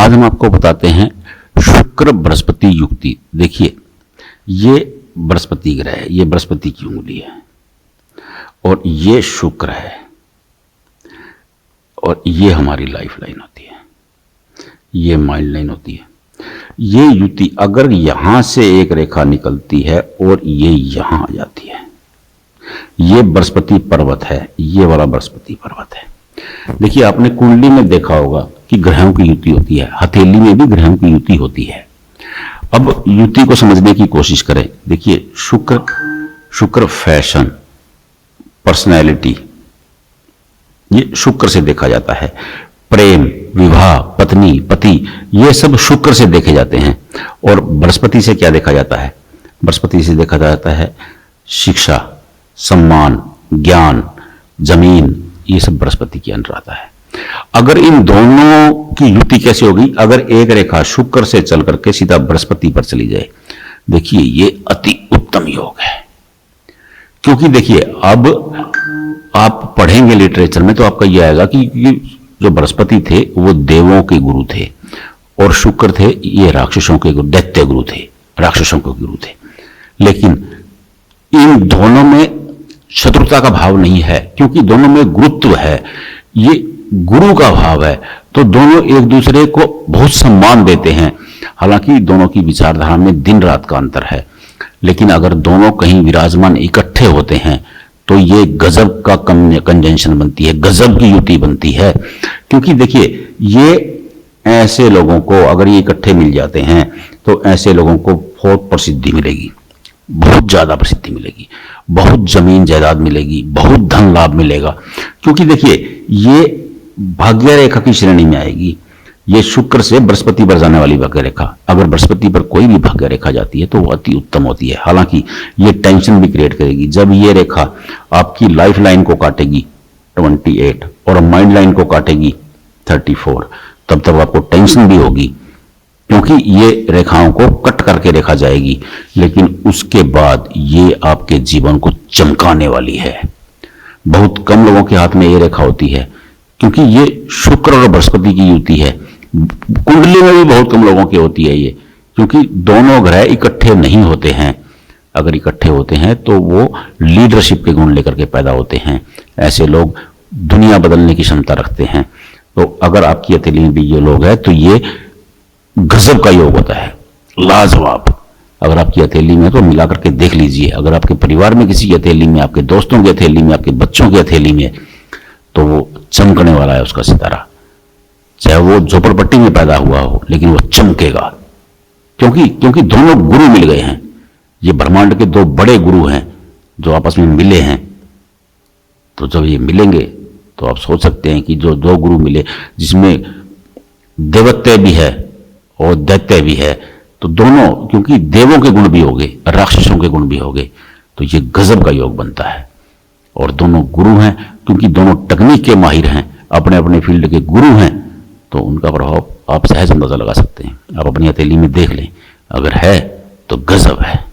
आज हम आपको बताते हैं शुक्र बृहस्पति युक्ति। देखिए, ये बृहस्पति ग्रह है, ये बृहस्पति की उंगली है और ये शुक्र है और ये हमारी लाइफ लाइन होती है, ये माइंड लाइन होती है। ये युति अगर यहां से एक रेखा निकलती है और ये यहां आ जाती है, ये बृहस्पति पर्वत है, ये वाला बृहस्पति पर्वत है। देखिए, आपने कुंडली में देखा होगा कि ग्रहों की युति होती है, हथेली में भी ग्रहों की युति होती है। अब युति को समझने की कोशिश करें। देखिए, शुक्र फैशन, पर्सनैलिटी, ये शुक्र से देखा जाता है। प्रेम, विवाह, पत्नी, पति, ये सब शुक्र से देखे जाते हैं। और बृहस्पति से क्या देखा जाता है? बृहस्पति से देखा जाता है शिक्षा, सम्मान, ज्ञान, जमीन, ये सब बृहस्पति के अंदर आता है। अगर इन दोनों की युति कैसे होगी? अगर एक रेखा शुक्र से चल करके सीधा बृहस्पति पर चली जाए, देखिए ये अति उत्तम योग है। क्योंकि देखिए, अब आप पढ़ेंगे लिटरेचर में तो आपका यह आएगा कि जो बृहस्पति थे वो देवों के गुरु थे और शुक्र थे ये राक्षसों के गुरु, दैत्य गुरु थे, राक्षसों के गुरु थे। लेकिन इन दोनों में शत्रुता का भाव नहीं है, क्योंकि दोनों में गुरुत्व है, ये गुरु का भाव है। तो दोनों एक दूसरे को बहुत सम्मान देते हैं। हालांकि दोनों की विचारधारा में दिन रात का अंतर है, लेकिन अगर दोनों कहीं विराजमान इकट्ठे होते हैं तो ये गजब का कंजंक्शन बनती है, गजब की युति बनती है। क्योंकि देखिए, ये ऐसे लोगों को अगर ये इकट्ठे मिल जाते हैं तो ऐसे लोगों को बहुत प्रसिद्धि मिलेगी, बहुत ज्यादा प्रसिद्धि मिलेगी, बहुत जमीन जायदाद मिलेगी, बहुत धन लाभ मिलेगा। क्योंकि देखिए, ये भाग्य रेखा की श्रेणी में आएगी। ये शुक्र से बृहस्पति पर जाने वाली भाग्य रेखा, अगर बृहस्पति पर कोई भी भाग्य रेखा जाती है तो वो अति उत्तम होती है। हालांकि ये टेंशन भी क्रिएट करेगी। जब ये रेखा आपकी लाइफ लाइन को काटेगी 28 और माइंड लाइन को काटेगी 34, तब तक आपको टेंशन भी होगी, क्योंकि ये रेखाओं को कट करके रेखा जाएगी। लेकिन उसके बाद ये आपके जीवन को चमकाने वाली है। बहुत कम लोगों के हाथ में ये रेखा होती है, क्योंकि ये शुक्र और बृहस्पति की युति है। कुंडली में भी बहुत कम लोगों की होती है ये, क्योंकि दोनों ग्रह इकट्ठे नहीं होते हैं। अगर इकट्ठे होते हैं तो वो लीडरशिप के गुण लेकर के पैदा होते हैं। ऐसे लोग दुनिया बदलने की क्षमता रखते हैं। तो अगर आपकी हथेली में भी ये लोग हैं तो ये गजब का योग होता है, लाजवाब। अगर आपकी हथेली में तो मिला करके देख लीजिए। अगर आपके परिवार में किसी की हथेली में, आपके दोस्तों की हथेली में, आपके बच्चों की हथेली में, तो वो चमकने वाला है उसका सितारा। चाहे वो झोपड़पट्टी में पैदा हुआ हो, लेकिन वो चमकेगा। क्योंकि दोनों गुरु मिल गए हैं। ये ब्रह्मांड के दो बड़े गुरु हैं जो आपस में मिले हैं। तो जब ये मिलेंगे तो आप सोच सकते हैं कि जो दो गुरु मिले, जिसमें देवत्व भी है और दैत्य भी है, तो दोनों, क्योंकि देवों के गुण भी हो गए, राक्षसों के गुण भी हो गए, तो ये गजब का योग बनता है। और दोनों गुरु हैं, क्योंकि दोनों तकनीक के माहिर हैं, अपने अपने फील्ड के गुरु हैं, तो उनका प्रभाव आप सहज अंदाजा लगा सकते हैं। आप अपनी हथेली में देख लें, अगर है तो गजब है।